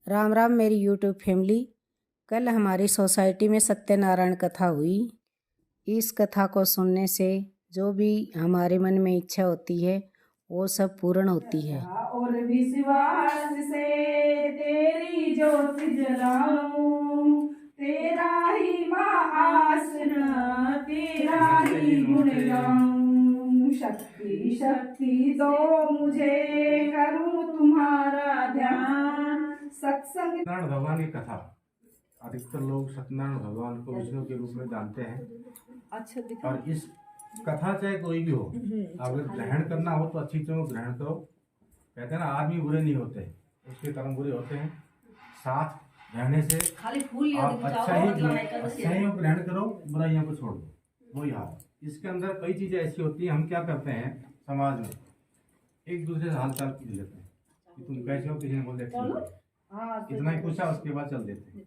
राम राम मेरी YouTube family. कल हमारी सोसाइटी में सत्यनारायण कथा हुई। इस कथा को सुनने से जो भी हमारे मन में इच्छा होती है वो सब पूर्ण होती है। और विश्वास से तेरी ज्योत जलाऊं, तेरा ही महाआसरा, तेरा ही गुण गाऊं। शक्ति शक्ति दो मुझे, करूं तुम्हारा ध्यान। सत्संग। सत्यनारायण भगवान की कथा, अधिकतर लोग सत्यनारायण भगवान को विष्णु के रूप में जानते हैं। अच्छा, और इस कथा चाहे कोई भी हो, अगर ग्रहण करना हो तो अच्छी चीजों को ग्रहण करो। कहते हैं ना, आदमी बुरे नहीं होते, उसके कर्म बुरे होते हैं। साथ रहने से खाली फूल आप अच्छा ही ग्रहण करो, बुराइयों को छोड़ दो। वही हाल। इसके अंदर कई चीजें ऐसी होती हैं, हम क्या करते हैं समाज में, एक दूसरे से हालचाल पूछ लेते हैं कि तुम कैसे हो, किसी ने बोल दिया इतना ही पूछा, उसके बाद चल देते हैं।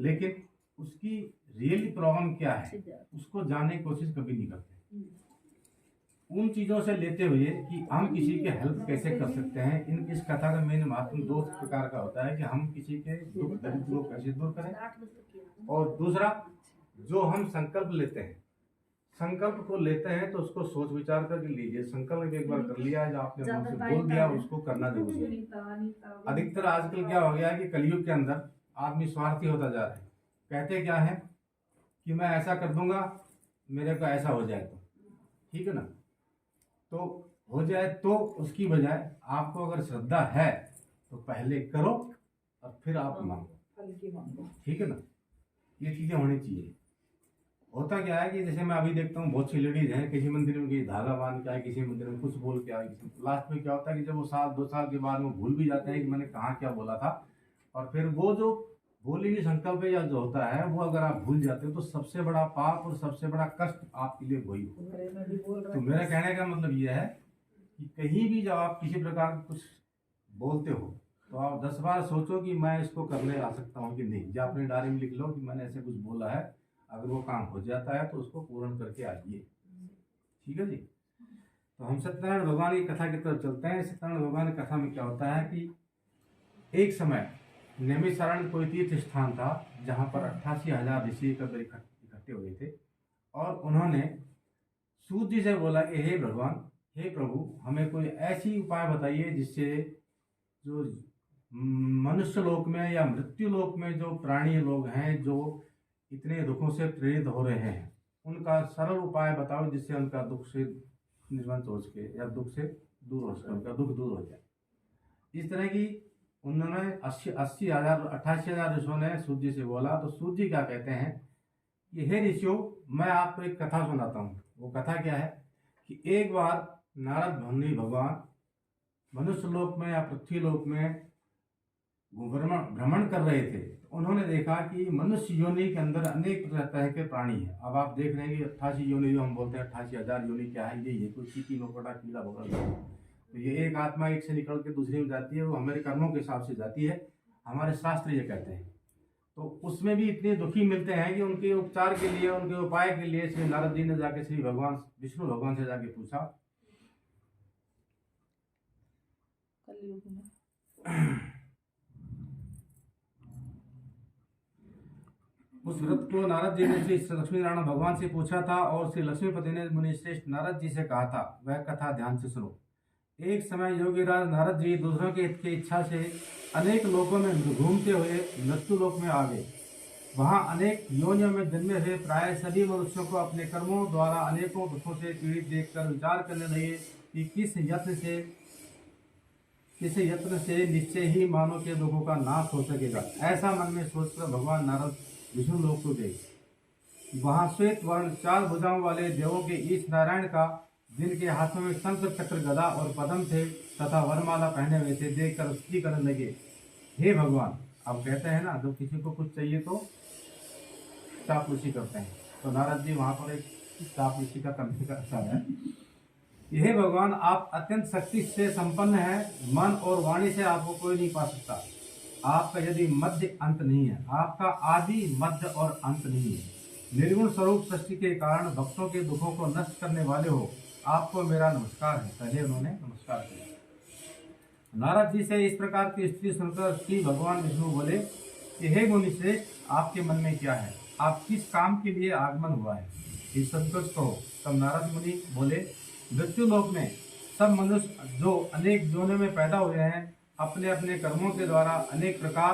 लेकिन उसकी रियली प्रॉब्लम क्या है उसको जानने की कोशिश कभी नहीं करते। उन चीजों से लेते हुए कि हम किसी के हेल्प कैसे कर सकते हैं। इस कथा का मेन महत्व दो प्रकार का होता है कि हम किसी के दुख दर्द को कैसे दूर करें, और दूसरा जो हम संकल्प लेते हैं, संकल्प को लेते हैं तो उसको सोच विचार करके लीजिए। संकल्प एक बार कर लिया, जो आपने मुंह से बोल दिया उसको करना जरूरी है। अधिकतर आजकल क्या हो गया है कि कलयुग के अंदर आदमी स्वार्थी होता जा रहा है। कहते क्या है कि मैं ऐसा कर दूंगा, मेरे को ऐसा हो जाए तो ठीक है ना, तो हो जाए तो उसकी बजाय आपको अगर श्रद्धा है तो पहले करो और फिर आप मांगो, ठीक है ना। ये चीजें होनी चाहिए। होता क्या है कि जैसे मैं अभी देखता हूँ बहुत सी लेडीज हैं, किसी मंदिर में किसी धागा बांध के आए, किसी मंदिर में कुछ बोल के आए, लास्ट में क्या होता है कि जब वो साल 2 साल के बाद में भूल भी जाते हैं कि मैंने कहाँ क्या बोला था। और फिर वो जो बोली हुई संकल्प या जो होता है वो अगर आप भूल जाते हो तो सबसे बड़ा पाप और सबसे बड़ा कष्ट आपके लिए वही हो। तो मेरा कहने का मतलब यह है कि कहीं भी जब आप किसी प्रकार का कुछ बोलते हो तो आप 10 बार सोचो कि मैं इसको करने आ सकता हूँ कि नहीं। या अपने डायरी में लिख लो कि मैंने ऐसे कुछ बोला है, अगर वो काम हो जाता है तो उसको पूर्ण करके आइए, ठीक है जी। तो हम सत्यनारायण भगवान की कथा की तरफ चलते हैं। सत्यनारायण भगवान की कथा में क्या होता है कि एक समय नैमिषारण्य कोई तीर्थ स्थान था जहाँ पर 88,000 ऋषि कभी इकट्ठे हुए थे, और उन्होंने सूत जी से बोला कि हे भगवान, हे प्रभु, हमें कोई ऐसी उपाय बताइए जिससे जो मनुष्य लोक में या मृत्यु लोक में जो प्राणी लोग हैं जो इतने दुखों से प्रेरित हो रहे हैं, उनका सरल उपाय बताओ जिससे उनका दुख से निवृत्त हो सके या दुख से दूर हो सके, उनका दुख दूर हो जाए। इस तरह की उन्होंने 88,000 ऋषियों ने सूत जी से बोला। तो सूत जी क्या कहते हैं कि हे ऋषियों, मैं आपको एक कथा सुनाता हूँ। वो कथा क्या है कि एक बार नारद मुनि भगवान मनुष्य लोक में या पृथ्वी लोक में भ्रमण कर रहे थे। तो उन्होंने देखा कि मनुष्य योनि के अंदर अनेक तरह के प्राणी हैं। अब आप देख रहे हैं कि 88 योनि जो हम बोलते हैं, 88,000 योनि क्या है, ये कोई चीटी नोकड़ा कीड़ा वगैरह। तो ये एक आत्मा एक से निकल के दूसरी में जाती है, वो हमारे कर्मों के हिसाब से जाती है, हमारे शास्त्र ये कहते हैं। तो उसमें भी इतने दुखी मिलते हैं कि उनके उपचार के लिए, उनके उपाय के लिए श्री नारद जी ने जाके श्री भगवान विष्णु भगवान से जाके पूछा। उस व्रत को नारद जी ने श्री लक्ष्मी नारायण भगवान से पूछा था, और श्री लक्ष्मीपति ने मुनि श्रेष्ठ नारद जी से कहा था। वह कथा ध्यान से सुनो। एक समय योगीराज नारद जी दूसरों के हित की इच्छा से अनेक लोकों में घूमते हुए मृत्यु लोक में आ गए। वहां अनेक योनियों में जन्मे हुए प्राय सभी मनुष्यों को अपने कर्मों द्वारा अनेकों दुखों से पीड़ित देखकर विचार करने लगे कि किस यत्न से निश्चय ही मानव के दुखों का नाश हो सकेगा। ऐसा मन में सोचकर भगवान नारद विष्णु लोक को गए। वहां श्वेत वर्ण 4 भुजाओं वाले देवों के ईश नारायण का, जिनके हाथों में शंख चक्र गदा और पद्म थे तथा वरमाला पहने हुए थे, देखकर स्तुति करने लगे। हे भगवान, अब कहते हैं ना, जब किसी को कुछ चाहिए तो चापलूसी करते हैं, तो नारद जी वहां पर एक चापलूसी का करने का असर है। हे भगवान, आप अत्यंत शक्ति से संपन्न हैं, मन और वाणी से आपको कोई नहीं पा सकता। आपका यदि मध्य अंत नहीं है, आपका आदि मध्य और अंत नहीं है, निर्गुण स्वरूप सृष्टि के कारण भक्तों के दुखों को नष्ट करने वाले हो, आपको मेरा नमस्कार है। पहले उन्होंने नमस्कार किया। नारद जी से इस प्रकार की स्थिति सुनकर श्री भगवान विष्णु बोले कि हे मुनि श्रेष्ठ, आपके मन में क्या है? आप किस काम के लिए आगमन हुआ है? इस संतुष्ट कहो। तब नारद मुनि बोले, मृत्यु लोक में सब मनुष्य जो अनेक जोनों में पैदा हुए हैं, अपने अपने कर्मों के द्वारा अनेक प्रकार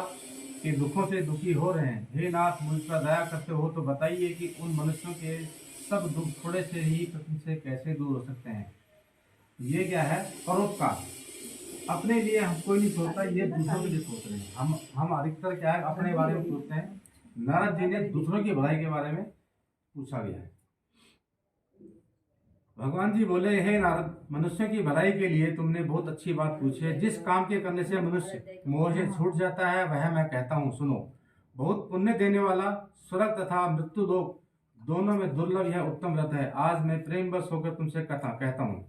के दुखों से दुखी हो रहे हैं। हे नाथ, मुझ पर दया करते हो तो बताइए कि उन मनुष्यों के सब दुख थोड़े से ही पृथ्वी से कैसे दूर हो सकते हैं? ये क्या है? परोपकार। अपने लिए हम कोई नहीं सोचता, ये दूसरों के लिए सोच रहे हैं। हम अधिकतर क्या है, अपने बारे में सोचते हैं। नारद जी ने दूसरों की भलाई के बारे में पूछा गया है। भगवान जी बोले, हे नारद, मनुष्यों की भलाई के लिए तुमने बहुत अच्छी बात पूछी है। जिस काम के करने से मनुष्य मोह से छूट जाता है, वह मैं कहता हूँ, सुनो। बहुत पुण्य देने वाला स्वर्ग तथा मृत्यु लोक दोनों में दुर्लभ यह उत्तम व्रत है। आज मैं प्रेम बस होकर तुमसे कथा कहता हूँ।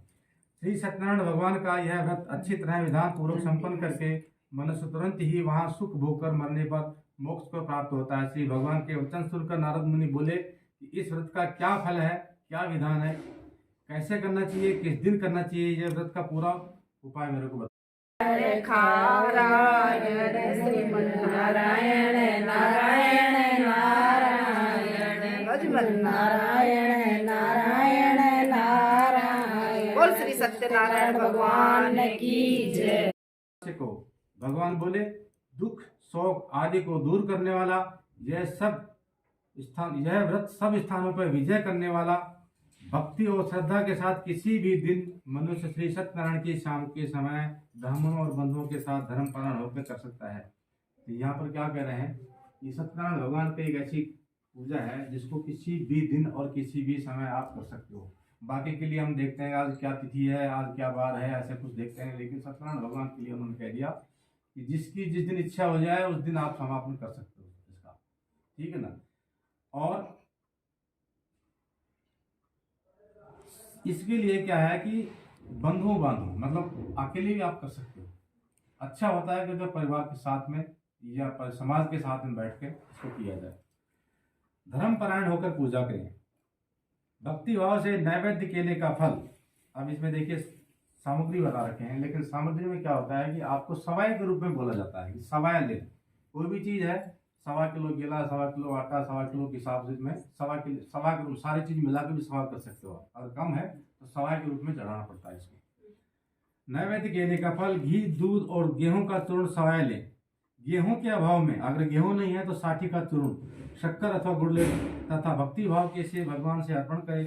श्री सत्यनारायण भगवान का यह व्रत अच्छी तरह विधान पूर्वक संपन्न करके मनुष्य तुरंत ही वहां सुख भोग कर मरने पर मोक्ष को प्राप्त होता है। श्री भगवान के वचन सुनकर नारद मुनि बोले कि इस व्रत का क्या फल है, क्या विधान है, कैसे करना चाहिए, किस दिन करना चाहिए? यह व्रत का पूरा उपाय मेरे को नारायण श्रीमन्नारायण नारायण नारायण भजमन नारायण नारायण नारायण। बोल श्री सत्यनारायण भगवान की जय। को भगवान बोले, दुख शोक आदि को दूर करने वाला यह व्रत सब स्थानों पर विजय करने वाला, भक्ति और श्रद्धा के साथ किसी भी दिन मनुष्य श्री सत्यनारायण की शाम के समय ब्राह्मणों और बंधुओं के साथ धर्मपरायण होकर कर सकता है। तो यहाँ पर क्या कह रहे हैं कि सत्यनारायण भगवान की एक ऐसी पूजा है जिसको किसी भी दिन और किसी भी समय आप कर सकते हो। बाकी के लिए हम देखते हैं आज क्या तिथि है, आज क्या बार है, ऐसे कुछ देखते हैं, लेकिन सत्यनारायण भगवान के लिए उन्होंने कह दिया कि जिस दिन इच्छा हो जाए उस दिन आप समापन कर सकते हो इसका, ठीक है ना। और इसके लिए क्या है कि बंधु मतलब अकेले भी आप कर सकते हो। अच्छा होता है कि अगर परिवार के साथ में या समाज के साथ में बैठ के इसको किया जाए। धर्मपरायण होकर पूजा करें, भक्ति भाव से नैवेद्य केले का फल। अब इसमें देखिए सामग्री बता रखे हैं, लेकिन सामग्री में क्या होता है कि आपको सवाई के रूप में बोला जाता है कि सवाई ले। कोई भी चीज़ है, 1.25 किलो केला, 1.25 किलो आटा, 1.25 किलो के हिसाब से में 1.25 किलो सारी चीज़ मिला के भी सवा कर सकते हो। अगर कम है तो सवाई के रूप में चढ़ाना पड़ता है इसको। नैवेद्य केले का फल, घी, दूध और गेहूं का चूर्ण सवाई ले। गेहूं के अभाव में अगर गेहूं नहीं है तो साठी का चूर्ण, शक्कर अथवा गुड़ ले तथा भक्ति भाव के से भगवान से अर्पण करें।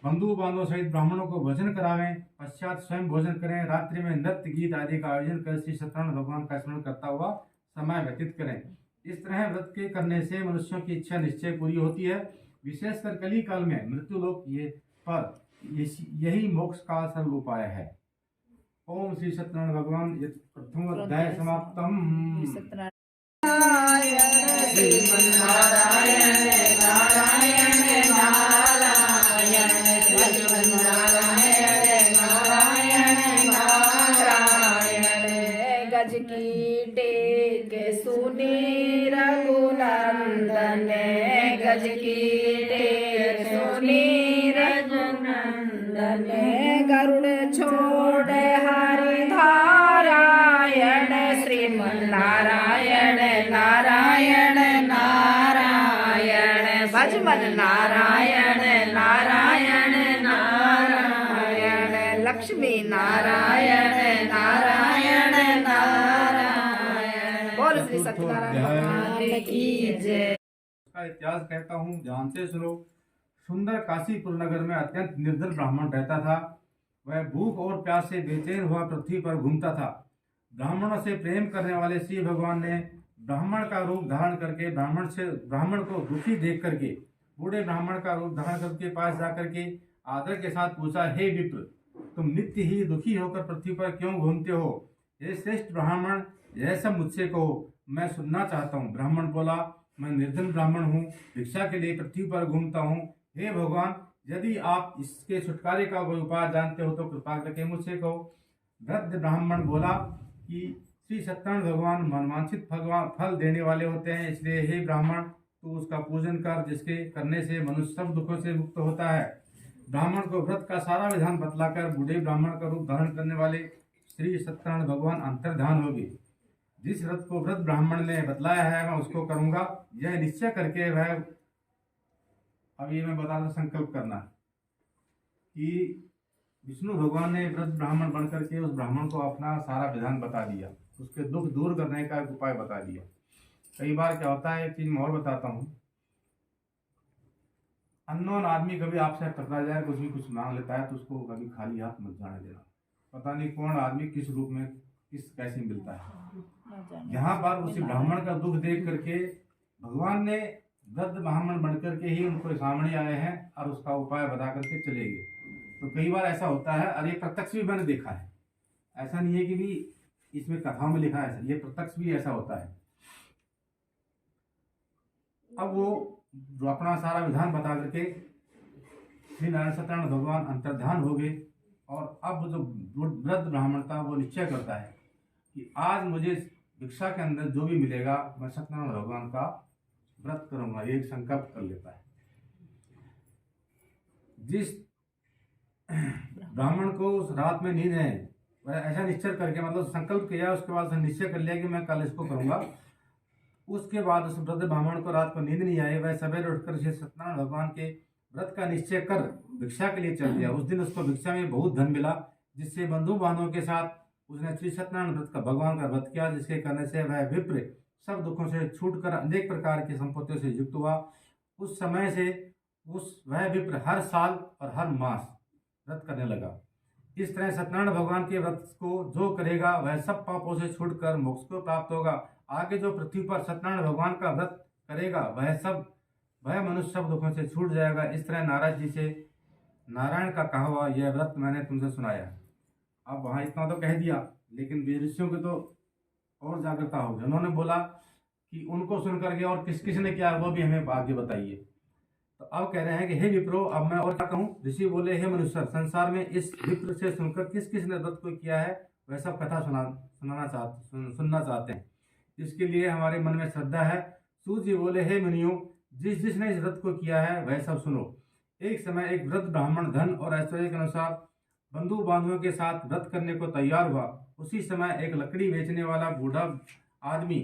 बंधु बांधव सहित ब्राह्मणों को भोजन करावें, पश्चात स्वयं भोजन करें। रात्रि में नृत्य गीत आदि का आयोजन कर श्री सत्यनारायण भगवान का स्मरण करता हुआ समय व्यतीत करें। इस तरह व्रत के करने से मनुष्यों की इच्छा निश्चय पूरी होती है। विशेषकर कली काल में मृत्यु लोक यही मोक्ष का सरल उपाय है। ओम श्री सत्यनारायण भगवान। प्रथम अध्याय समाप्तम। गज की टेक सुनी रघुनंदन, गज की टेक सुनी रघुनंदन। गरुड़ छोड़ हरि धारायण, श्रीमन्नारायण नारायण नारायण। भजमन नारायण नारायण नारायण। लक्ष्मी नारायण नारायण नारायण। बोल श्री सत्यनारायण भगवान की जय। का इतिहास कहता हूँ, ध्यान से सुनो। सुंदर काशीपुर नगर में अत्यंत निर्धन ब्राह्मण रहता था। वह भूख और प्यास से बेचैन हुआ पृथ्वी पर घूमता था। ब्राह्मणों से प्रेम करने वाले श्री भगवान ने ब्राह्मण का रूप धारण करके ब्राह्मण को दुखी देख करके बूढ़े ब्राह्मण का रूप धारण करके पास जाकर के आदर के साथ पूछा, हे विप्र, तुम नित्य ही दुखी होकर पृथ्वी पर क्यों घूमते हो? हे श्रेष्ठ ब्राह्मण, यह सब मुझसे कहो, मैं सुनना चाहता हूँ। ब्राह्मण बोला, मैं निर्धन ब्राह्मण हूँ, भिक्षा के लिए पृथ्वी पर घूमता हूँ। हे भगवान, यदि आप इसके छुटकारे का कोई उपाय जानते हो तो कृपा करके मुझसे कहो। वृद्ध ब्राह्मण बोला कि श्री सत्यनारायण भगवान मनवांछित फल देने वाले होते हैं, इसलिए हे ब्राह्मण, तू उसका पूजन कर, जिसके करने से मनुष्य सब दुखों से मुक्त होता है। ब्राह्मण को व्रत का सारा विधान बतलाकर बूढ़े ब्राह्मण का रूप धारण करने वाले श्री सत्यनारायण भगवान अंतर्ध्यान होगी। जिस व्रत को व्रत ब्राह्मण ने बतलाया है मैं उसको करूंगा, यह निश्चय करके वह, अब ये मैं बता दूं, संकल्प करना कि विष्णु भगवान ने व्रत ब्राह्मण बन करके उस ब्राह्मण को अपना सारा विधान बता दिया, उसके दुख दूर करने का एक उपाय बता दिया। कई बार क्या होता है, एक चीज मैं और बताता हूँ, अननोन आदमी कभी आपसे टकरा जाए, कुछ मांग लेता है तो उसको कभी खाली हाथ मत जाने देना। पता नहीं कौन आदमी किस रूप में कैसे मिलता है। यहाँ पर उसी ब्राह्मण का दुख देख करके भगवान ने वृद्ध ब्राह्मण बन करके ही उनको सामने आए हैं और उसका उपाय बता करके चले गए। तो कई बार ऐसा होता है, और ये प्रत्यक्ष भी मैंने देखा है, ऐसा नहीं है कि भी इसमें कथाओं में लिखा है, ये प्रत्यक्ष भी ऐसा होता है। अब वो जो अपना सारा विधान बता करके श्री नारायण सत्यनारायण भगवान अंतर्ध्यान हो गए, और अब जो वृद्ध ब्राह्मण था वो निश्चय करता है कि आज मुझे भिक्षा के अंदर जो भी मिलेगा मैं सत्यनारायण भगवान का व्रत करूंगा, ये एक संकल्प कर लेता है। जिस ब्राह्मण को उस रात में नींद है, वह ऐसा निश्चय करके, मतलब संकल्प किया, उसके बाद निश्चय कर लिया कि मैं कल इसको करूंगा, उसके बाद उस वृद्ध ब्राह्मण को रात को नींद नहीं आई, वह सवेरे उठकर श्री सत्यनारायण भगवान के व्रत का निश्चय कर भिक्षा के लिए चल दिया। उस दिन उसको भिक्षा में बहुत धन मिला, जिससे बंधु बांधवों के साथ उसने श्री सत्यनारायण व्रत का भगवान का व्रत किया, जिसके करने से वह विप्र सब दुखों से छूटकर अनेक प्रकार की संपत्तियों से युक्त हुआ। उस समय से वह विप्र हर साल और हर मास व्रत करने लगा। इस तरह सत्यनारायण भगवान के व्रत को जो करेगा वह सब पापों से छूटकर मोक्ष को प्राप्त होगा। आगे जो पृथ्वी पर सत्यनारायण भगवान का व्रत करेगा वह मनुष्य सब दुखों से छूट जाएगा। इस तरह नारद जी से नारायण का कहा हुआ यह व्रत मैंने तुमसे सुनाया। अब वहाँ इतना तो कह दिया, लेकिन ऋषियों की तो और जागृता होगी। उन्होंने बोला कि उनको सुन करके और किस किस ने किया वो भी हमें आगे बताइए। तो अब कह रहे हैं कि हे विप्रो, अब मैं और क्या कहूँ। ऋषि बोले, हे मनुष्य, संसार में इस विप्र से सुनकर किस किस ने व्रत को किया है वह सब कथा सुनना चाहते हैं। इसके लिए हमारे मन में श्रद्धा है। सूत जी बोले, हे मुनियों, जिसने इस व्रत को किया है वह सब सुनो। एक समय एक वृद्ध ब्राह्मण धन और ऐश्वर्य के अनुसार बंधु बांधवों के साथ व्रत करने को तैयार हुआ। उसी समय एक लकड़ी बेचने वाला बूढ़ा आदमी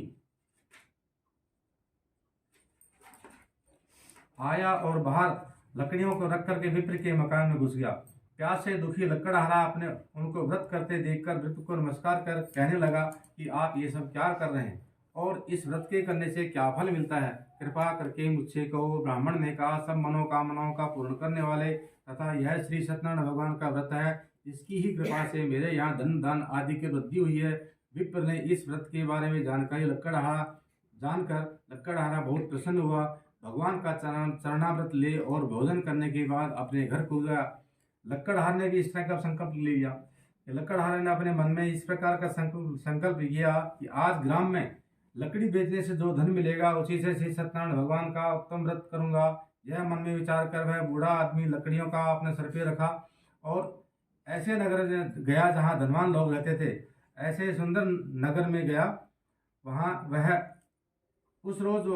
आया और बाहर लकड़ियों को रख करके विप्र के मकान में घुस गया। प्यास से दुखी लकड़हारा अपने उनको व्रत करते देखकर विप्र को नमस्कार कर कहने लगा कि आप ये सब क्या कर रहे हैं और इस व्रत के करने से क्या फल मिलता है, कृपा करके मुझसे कहो। ब्राह्मण ने कहा, सब मनोकामनाओं का पूर्ण करने वाले तथा यह श्री सत्यनारायण भगवान का व्रत है, इसकी ही कृपा से मेरे यहाँ धन आदि की वृद्धि हुई है। विप्र ने इस व्रत के बारे में जानकर लकड़हारा बहुत प्रसन्न हुआ। भगवान का चरणाव्रत ले और भोजन करने के बाद अपने घर को गया। लकड़हार ने भी इस तरह का संकल्प ले लिया। लकड़हार ने अपने मन में इस प्रकार का संकल्प किया कि आज ग्राम में लकड़ी बेचने से जो धन मिलेगा उसी से श्री सत्यनारायण भगवान का उत्तम व्रत करूंगा। यह मन में विचार कर वह बूढ़ा आदमी लकड़ियों का अपने सर पे रखा और ऐसे नगर गया जहाँ धनवान लोग रहते थे। ऐसे सुंदर नगर में गया। वहाँ वह उस रोज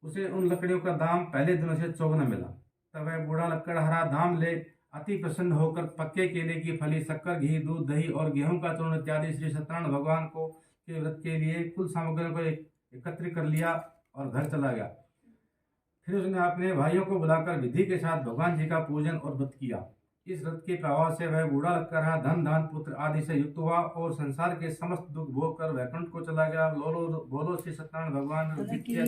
उसे उन लकड़ियों का दाम पहले दिनों से चौगुना मिला। तब वह बूढ़ा लकड़हारा दाम ले अति प्रसन्न होकर पक्के केले की फली, शक्कर, घी, दूध, दही और गेहूं का चूर्ण इत्यादि श्री सत्यनारायण भगवान को के व्रत के लिए कुल सामग्रियों को एकत्र कर लिया और घर चला गया। फिर उसने अपने भाइयों को बुलाकर विधि के साथ भगवान जी का पूजन और व्रत किया। इस व्रत के प्रभाव से वह बूढ़ा लकड़हारा धन धान पुत्र आदि से युक्त हुआ और संसार के समस्त दुख भोग कर वैकुंठ को चला गया। बोलो श्री सत्यनारायण भगवान की जय।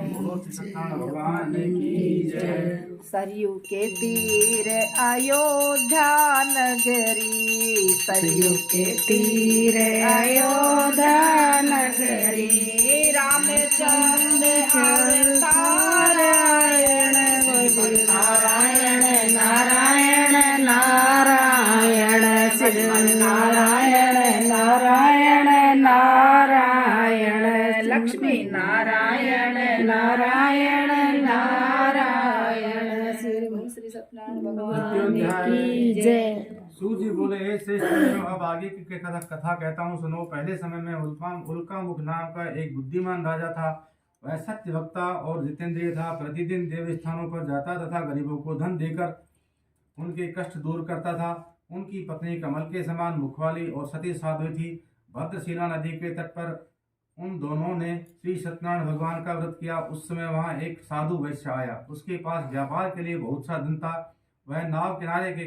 बोलो श्री सत्यनारायण भगवान की जय। सरयू के तीर अयोध्या नगरी, सरयू के तीर अयोध्या नगरी, रामचंद्र नारायण नारायण नारायण नारायण श्रीमन्नारायण नारायण नारायण लक्ष्मी नारायण नारायण नारायण श्री सत्यनारायण भगवान की जय। सूत जी बोले, हे श्रेष्ठ मुनियों, अब आगे की कथा कहता हूँ, सुनो। पहले समय में उल्कामुख नाम का एक बुद्धिमान राजा था। वह सत्य वक्ता और जितेंद्रिय था। प्रतिदिन देव स्थानों पर जाता तथा गरीबों को धन देकर उनके कष्ट दूर करता था। उनकी पत्नी कमल के समान मुख वाली और सती साध्वी थी। भद्रशिला नदी के तट पर उन दोनों ने श्री सत्यनारायण भगवान का व्रत किया। उस समय वहां एक साधु वैश्य आया। उसके पास व्यापार के लिए बहुत सा धन था। वह नाव किनारे के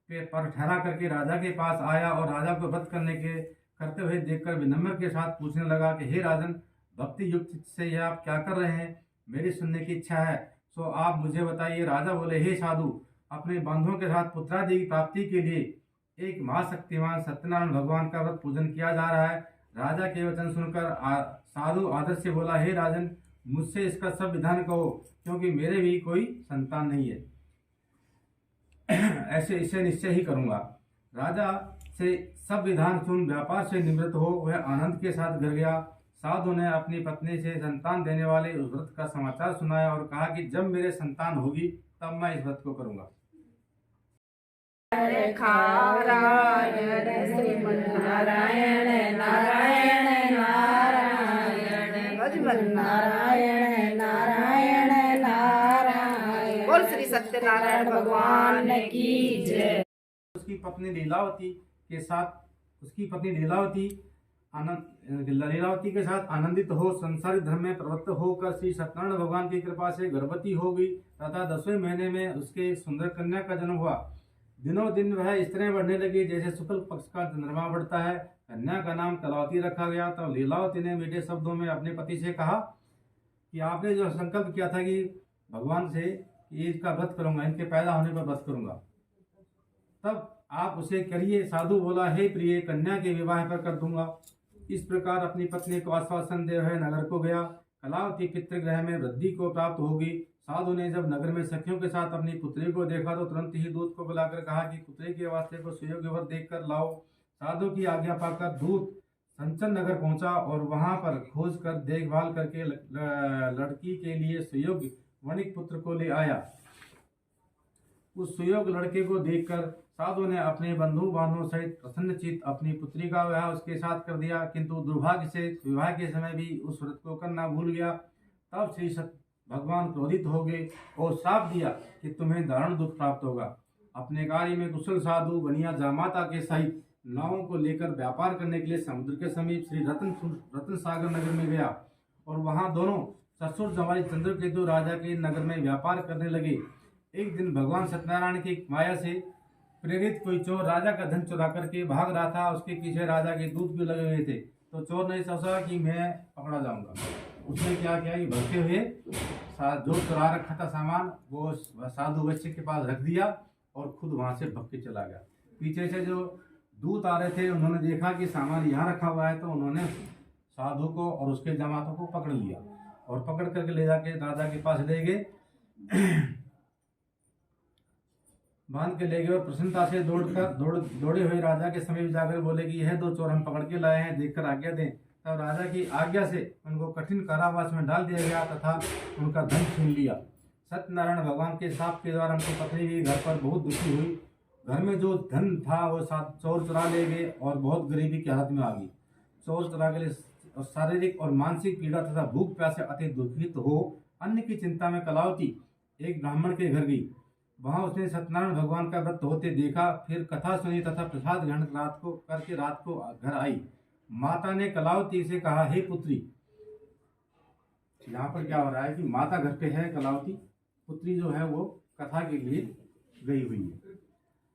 पर ठहरा करके राजा के पास आया और राजा को व्रत करते हुए देखकर विनम्र के साथ पूछने लगा कि हे राजन, भक्ति युक्त से यह आप क्या कर रहे हैं? मेरी सुनने की इच्छा है, सो आप मुझे बताइए। राजा बोले, हे साधु, अपने बंधुओं के साथ पुत्रादि की प्राप्ति के लिए एक महाशक्तिमान सत्यनारायण भगवान का व्रत पूजन किया जा रहा है। राजा के वचन सुनकर साधु आदर से बोला, हे राजन, मुझसे इसका सब विधान कहो, क्योंकि मेरे भी कोई संतान नहीं है। ऐसे इसे निश्चय ही करूंगा। राजा से सब विधान सुन व्यापार से निवृत्त हो वह आनंद के साथ घर गया। साधु ने अपनी पत्नी से संतान देने वाले उस व्रत का समाचार सुनाया और कहा कि जब मेरे संतान होगी तब मैं इस व्रत को करूंगा। श्रीमन्नारायण नारायण नारायण नारायण नारायण नारायण। बोल श्री सत्यनारायण भगवान की जय। उसकी पत्नी लीलावती के साथ आनंदित हो संसारिक धर्म में प्रवृत्त होकर श्री सत्यनारायण भगवान की कृपा से गर्भवती हो गई तथा 10वें महीने में उसके सुंदर कन्या का जन्म हुआ। दिनों दिन वह इस तरह बढ़ने लगी जैसे शुक्ल पक्ष का चंद्रमा बढ़ता है। कन्या का नाम कलावती रखा गया। तो लीलावती ने मीठे शब्दों में अपने पति से कहा कि आपने जो संकल्प किया था कि भगवान से कि इसका व्रत करूंगा, इनके पैदा होने पर व्रत करूंगा, तब आप उसे करिए। साधु बोला, हे प्रिय, कन्या के विवाह पर कर दूंगा। इस प्रकार अपनी पत्नी को आश्वासन दे हुए नगर को गया। कलावती पितृगृह में वृद्धि को प्राप्त होगी। साधु ने जब नगर में सखियों के साथ अपनी पुत्री को देखा तो तुरंत ही दूत को बुलाकर कहा कि पुत्री के वास्ते को सुयोग्य वर देखकर लाओ। साधु की आज्ञा पाकर दूत संचन नगर पहुंचा और वहां पर खोज कर देखभाल करके लड़की के लिए सुयोग्य वणिक पुत्र को ले आया। उस सुयोग्य लड़के को देखकर साधु ने अपने बंधु बांधवों सहित प्रसन्नचित्त अपनी पुत्री का विवाह उसके साथ कर दिया, किंतु दुर्भाग्य से विवाह के समय भी उस व्रत को करना भूल गया। तब श्री भगवान क्रोधित हो गए और श्राप दिया कि तुम्हें दारुण दुख प्राप्त होगा। अपने कार्य में कुशल साधु बनिया जामाता के सहित नावों को लेकर व्यापार करने के लिए समुद्र के समीप श्री रत्न सागर नगर में गया और वहां दोनों ससुर जमाई चंद्रकेतु राजा के नगर में व्यापार करने लगे। एक दिन भगवान सत्यनारायण की माया से प्रेरित कोई चोर राजा का धन चुरा करके भाग रहा था। उसके पीछे राजा के दूत भी लगे हुए थे। तो चोर ने सोचा कि मैं पकड़ा जाऊंगा। उसने क्या किया कि भगते हुए जो चुरा रखा था सामान वो साधु वैश्य के पास रख दिया और खुद वहां से भग के चला गया। पीछे से जो दूत आ रहे थे उन्होंने देखा कि सामान यहाँ रखा हुआ है, तो उन्होंने साधु को और उसके जमातों को पकड़ लिया और पकड़ करके ले जाके राजा के पास ले गए, बांध के ले गए और प्रसन्नता से दौड़े हुए राजा के समीप जाकर बोले कि यह 2 चोर हम पकड़ के लाए हैं, देखकर आज्ञा दें। तब राजा की आज्ञा से उनको कठिन कारावास में डाल दिया गया तथा उनका धन छीन लिया। सत्यनारायण भगवान के शाप के द्वारा उनकी पत्नी भी घर पर बहुत दुखी हुई। घर में जो धन था वो चोर चुरा ले गए और बहुत गरीबी की हालत में आ गई। चोर चुरा के लिए शारीरिक और मानसिक पीड़ा तथा भूख प्यास से अति दुखित हो अन्न की चिंता में कलावती एक ब्राह्मण के घर गई। वहां उसने सत्यनारायण भगवान का व्रत होते देखा, फिर कथा सुनी तथा प्रसाद ग्रहण रात को घर आई। माता ने कलावती से कहा, हे पुत्री, यहाँ पर क्या हो रहा है कि माता घर पे है, कलावती पुत्री जो है वो कथा के लिए गई हुई है।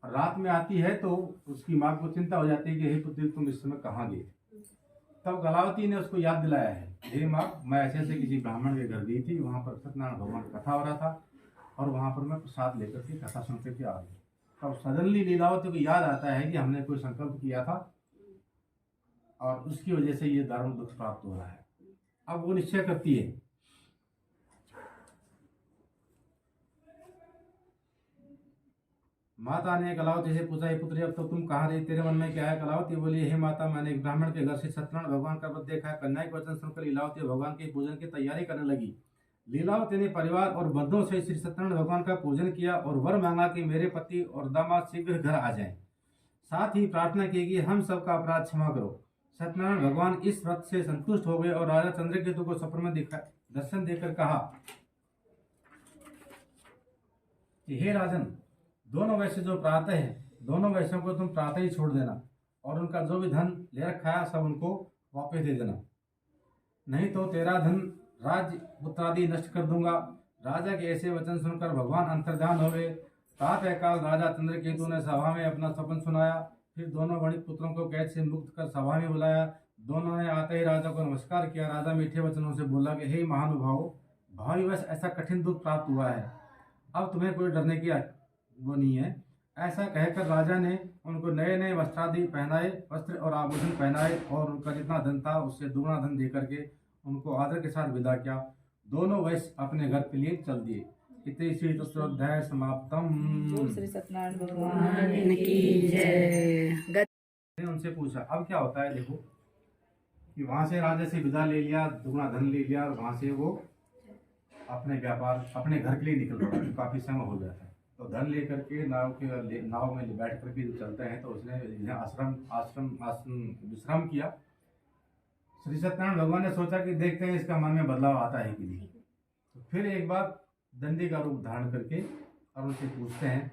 रात में आती है तो उसकी माँ को चिंता हो जाती है कि हे पुत्री तुम इस समय कहाँ गई। तब कलावती ने उसको याद दिलाया है, हे माँ, मैं ऐसे किसी ब्राह्मण के घर गई थी, वहां पर सत्यनारायण भगवान की कथा हो रहा था और वहां पर मैं प्रसाद लेकर के कथा सुन करके आ गई। तब सडनली लीलावती को याद आता है कि हमने कोई संकल्प किया था और उसकी वजह से ये दारुण दुख प्राप्त हो रहा है। अब वो निश्चय करती है, माता ने कलावती से पूछा, हे पुत्री, अब तो तुम कहाँ रही, तेरे मन में क्या है? कलावती बोली, हे माता, मैंने एक ब्राह्मण के घर से सत्यनारायण भगवान का व्रत देखा है। कन्या के वचन सुनकर लीलावती भगवान के पूजन की तैयारी करने लगी। लीलावती ने परिवार और बंधुओं से श्री सत्यनारायण भगवान का पूजन किया और वर मांगा कि मेरे पति और दामाद शीघ्र घर आ जाएं। साथ ही प्रार्थना की कि हम सबका अपराध क्षमा करो। सत्यनारायण भगवान इस व्रत से संतुष्ट हो गए और राजा चंद्रकेतु को स्वप्न में दर्शन देकर कहा कि हे राजन, दोनों वैश्य जो प्रातः दोनों वैश्यों को तुम प्रातः ही छोड़ देना और उनका जो भी धन ले रखा है सब उनको वापस दे देना, नहीं तो तेरा धन राज्य पुत्रादि नष्ट कर दूंगा। राजा के ऐसे वचन सुनकर भगवान अंतर्ध्यान हो गए। प्रातःकाल राजा चंद्रकेतु ने सभा में अपना स्वप्न सुनाया। फिर दोनों वणिक पुत्रों को कैद से मुक्त कर सभा में बुलाया। दोनों ने आते ही राजा को नमस्कार किया। राजा मीठे वचनों से बोला कि हे महानुभाव, भावीवश ऐसा कठिन दुख प्राप्त हुआ है, अब तुम्हें कोई डरने की वो नहीं है। ऐसा कहकर राजा ने उनको नए नए वस्त्रादि पहनाए, वस्त्र और आभूषण पहनाए और उनका जितना धन था उससे दुगना धन देकर के उनको आदर के साथ विदा किया। दोनों वैश्य अपने घर के लिए चल दिए। इति श्री चतुर्थोध्याय समाप्तम। श्री सत्यनारायण भगवान की जय। उनसे पूछा अब क्या होता है, देखो कि वहां से राजा से विदा ले लिया, दुगना धन ले लिया और वहां से वो अपने व्यापार अपने घर के लिए निकल पड़ा। काफी समय हो गया था, तो धन लेकर के नाव में बैठ करके जो चलते हैं, तो उसने आश्रम विश्राम किया। श्री सत्यनारायण भगवान ने सोचा कि देखते हैं इसका मन में बदलाव आता है कि नहीं। तो फिर एक बार दंडी का रूप धारण करके और उनसे पूछते हैं,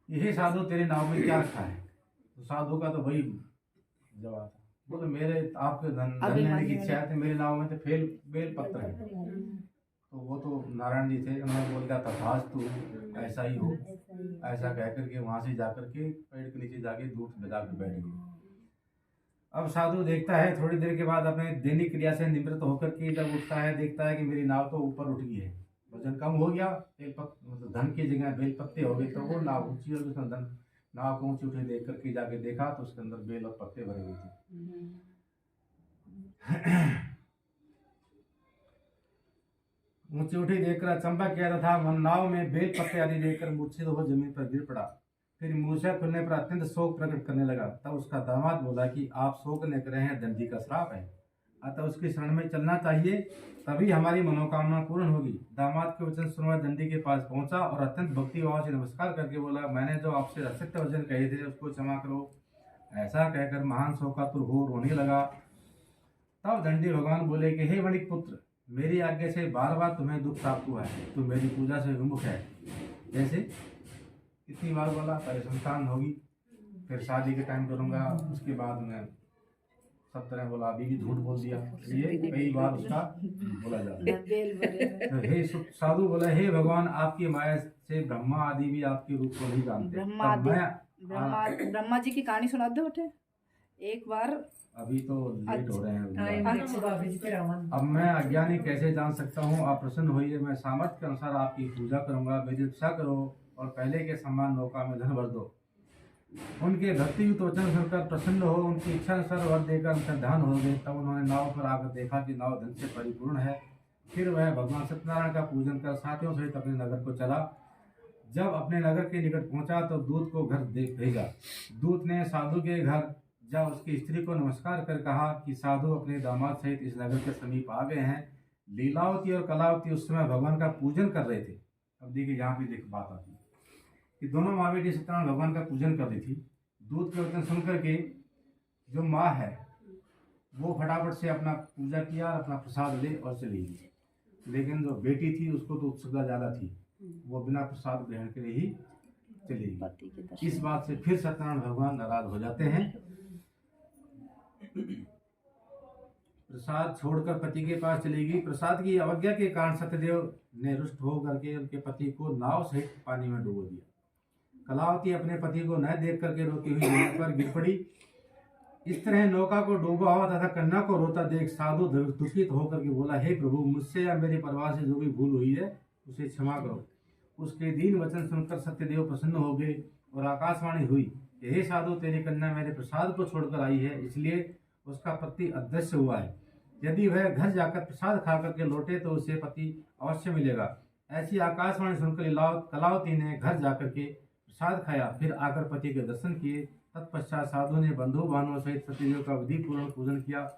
यही साधु तेरे नाव में क्या रखा है? तो साधु का तो वही जवाब था, बोले मेरे आपके धन लेने की इच्छा है, तो मेरे नाव में तो बेल पत्र है। तो वो तो नारायण जी थे, उन्होंने बोल दिया तथास्तु, ऐसा ही हो। ऐसा कह करके वहां से जाकर के पेड़ के नीचे जाके दूध बजा कर बैठ गए। अब साधु देखता है थोड़ी देर के बाद अपने दैनिक क्रिया से निवृत्त होकर के जब उठता है, देखता है कि मेरी नाव तो ऊपर उठ गई है, वजन कम हो गया, मतलब धन की जगह बेल पत्ते हो गए, तो वो नाव ऊंची हो गई। धन नाव को ऊंची उठे देख करके जाके देखा तो उसके अंदर बेल और पत्ते भरे हुए थे। ऊंची उठी देखकर अचंबा किया तथा नाव में बेल पत्ते आदि देखकर मूर्छित हो जमीन पर गिर पड़ा। फिर मूर्छा खुलने पर अत्यंत शोक प्रकट करने लगा। तब उसका दामाद बोला कि आप शोक न करें, हैं दंडी का श्राप है, अतः उसकी शरण में चलना चाहिए, तभी हमारी मनोकामना पूर्ण होगी। दामाद के वचन सुनकर दंडी के पास पहुंचा और अत्यंत भक्ति भाव से नमस्कार करके बोला, मैंने जो आपसे असत्य वचन कहे थे उसको क्षमा करो। ऐसा कहकर महान शोकातुर हो रोने लगा। तब दंडी भगवान बोले कि हे वणिक पुत्र, मेरी आज्ञा से बार बार तुम्हें दुख प्राप्त हुआ है, तुम मेरी पूजा से विमुख है। जैसे कितनी बार बोला, पहले संतान होगी, फिर शादी के टाइम करूंगा, उसके बाद में सब तरह बोला, अभी भी झूठ बोल दिया, ये कई बार उसका बोला जाता है। तो हे साधु बोला, हे भगवान, आपकी माया से ब्रह्मा आदि भी आपके रूप को नहीं जानते। ब्रह्मा जी की कहानी सुना दो बेटे एक बार। अभी तो लेट हो रहे हैं। अब मैं अज्ञानी कैसे जान सकता हूँ? आप प्रसन्न होइए, मैं सामर्थ्य के अनुसार आपकी पूजा करूंगा। मेरी इच्छा करो और पहले के समान नौका में धन भर दो। उनके भक्ति युक्त वचन सुनकर प्रसन्न हो, उनकी इच्छा अनुसार वर देकर अंतर्ध्यान हो गए। तब उन्होंने नाव पर आकर देखा कि नाव धन से परिपूर्ण है। फिर वह भगवान सत्यनारायण का पूजन कर साथियों सहित अपने नगर को चला। जब अपने नगर के निकट पहुंचा तो दूत को घर भेजा। दूत ने साधु के घर जा उसकी स्त्री को नमस्कार कर कहा कि साधु अपने दामाद सहित इस नगर के समीप आ गए हैं। लीलावती और कलावती उस समय भगवान का पूजन कर रहे थे। अब देखिए यहाँ पे देख बात आती है कि दोनों माँ बेटी सत्यनारायण भगवान का पूजन कर रही थी। दूत के वचन सुन करके जो माँ है वो फटाफट से अपना पूजा किया, अपना प्रसाद ले और चली गई। लेकिन जो बेटी थी उसको तो उत्सुकता ज़्यादा थी, वो बिना प्रसाद ग्रहण के ही चली गई। इस बात से फिर सत्यनारायण भगवान नाराज हो जाते हैं। प्रसाद छोड़कर पति के पास चली गई। प्रसाद की अवज्ञा के कारण सत्यदेव ने रुष्ट होकर के उनके पति को नाव सहित पानी में डुबो दिया। कलावती अपने पति को न देख करके रोती हुई जमीन पर गिर पड़ी। इस तरह नौका को डूबा हुआ तथा कन्या को रोता देख साधु दुखित होकर के बोला, हे प्रभु, मुझसे या मेरे परिवार से जो भी भूल हुई है उसे क्षमा करो। उसके दीन वचन सुनकर सत्यदेव प्रसन्न हो गए और आकाशवाणी हुई, हे साधु, तेरी कन्या मेरे प्रसाद को छोड़कर आई है, इसलिए उसका पति अदृश्य हुआ है। यदि वह घर जाकर प्रसाद खा करके लौटे तो उसे पति अवश्य मिलेगा। ऐसी आकाशवाणी सुनकर कलावती ने घर जाकर के प्रसाद खाया, फिर आकर पति के दर्शन किए। तत्पश्चात साधु ने बंधु बांधवों सहित सत्यदेव का विधि पूर्ण पूजन किया।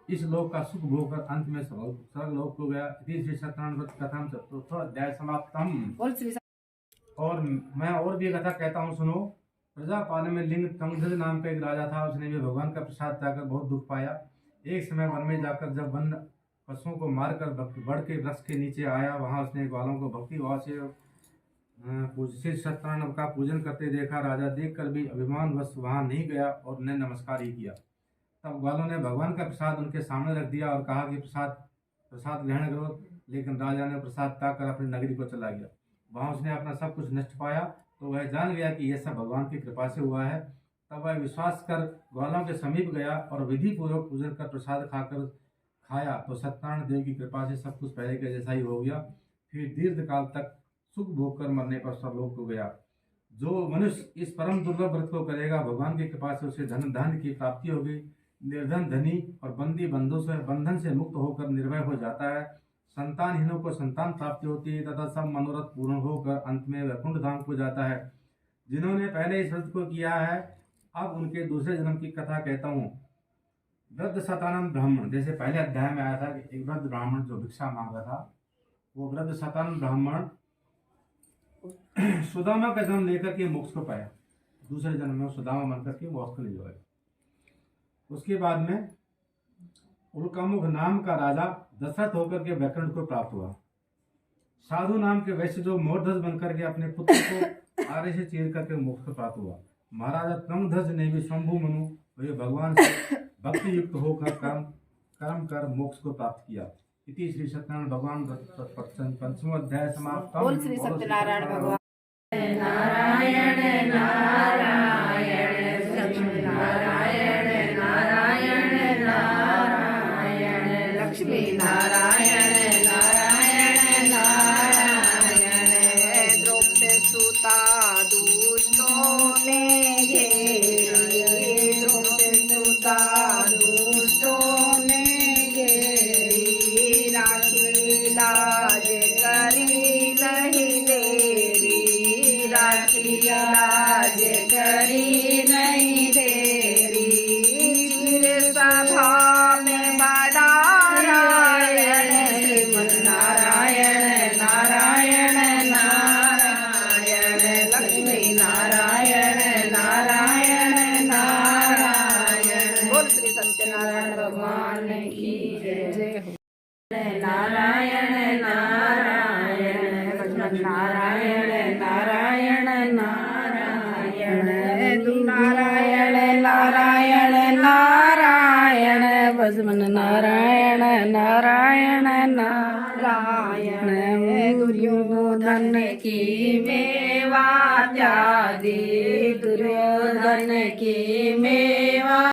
इस लोक का सुख भोगकर अंत में स्वर्ग लोक को गया। श्री सत्यनारायण व्रत कथा चतुर्थोध्याय समाप्तम। और मैं और भी कथा कहता हूँ, सुनो। प्रजापाल में लिंग तंगध्वज नाम का एक राजा था। उसने भी भगवान का प्रसाद पाकर बहुत दुख पाया। एक समय वन में जाकर जब वन पशुओं को मारकर बड़ के वृक्ष के नीचे आया, वहां उसने ग्वालों को भक्ति भाव से श्री सत्यनारायण का पूजन करते देखा। राजा देखकर भी अभिमानवश वहां नहीं गया और उन्हें नमस्कार ही किया। तब ग्वालों ने भगवान का प्रसाद उनके सामने रख दिया और कहा कि प्रसाद ग्रहण करो। लेकिन राजा ने प्रसाद त्याग कर अपनी नगरी को चला गया। वहां उसने अपना सब कुछ नष्ट पाया, तो वह जान गया कि यह सब भगवान की कृपा से हुआ है। तब वह विश्वास कर ग्वालों के समीप गया और विधि पूर्वक पूजन कर प्रसाद खाया तो सत्यनारायण देव की कृपा से सब कुछ पहले के जैसा ही हो गया। फिर दीर्घ काल तक सुख भोग कर मरने पर स्वरलोक को गया। जो मनुष्य इस परम दुर्लभ व्रत को करेगा, भगवान की कृपा से उसे धन की प्राप्ति होगी। निर्धन धनी और बंदी बंधन से मुक्त होकर निर्भय हो जाता है। संतानहीनों को संतान प्राप्ति होती है तथा सब मनोरथ पूर्ण होकर अंत में वैकुंठ धाम को जाता है। जिन्होंने पहले इस व्रत को किया है, अब उनके दूसरे जन्म की कथा कहता हूँ। वृद्ध शतानंद ब्राह्मण, जैसे पहले अध्याय में आया था कि एक वृद्ध ब्राह्मण जो भिक्षा मांगा था, वो वृद्ध शतानंद ब्राह्मण सुदामा का जन्म लेकर के मोक्ष को पाया। दूसरे जन्म में सुदामा बनकर के मोक्ष को ले जाए। उसके बाद में उल्कामुख नाम का राजा दशरथ होकर के वैकुंठ को प्राप्त हुआ। साधु नाम के वैश्य जो मोरध्वज बनकर के अपने पुत्र को आरे से चीर करके मोक्ष को प्राप्त हुआ। महाराजा त्रंगध्वज ने भी शंभु मनु वे भगवान से भक्ति युक्त होकर कर्म कर मोक्ष को प्राप्त किया। इति श्री सत्यनारायण भगवान पंचम अध्याय समाप्त। बोल श्री सत्यनारायण भगवान। नारायण नारायण लक्ष्मी नारायण नारायण नारायण लक्ष्मी नारायण नारायण नारायण द्रौपदी सुता दुष्टों ने घेरी, द्रौपदी सुता दुष्टों ने घेरी, राखी लाज करी नहीं देरी, राखी लाज करी नहीं देरी, फिर सभा में बड़ा नारायण नारायण नारायण नारायण लक्ष्मी नारायण नारायण नारायण। बोल श्री सत्यनारायण भगवान की जय हो। नारायण नारायण भगवान नारायण नारायण नारायण नारायण नारायण नारायण भगवान नारायण नारायण नारायण दुर्योधन की मेवा त्यागी, दुर्योधन की मेवा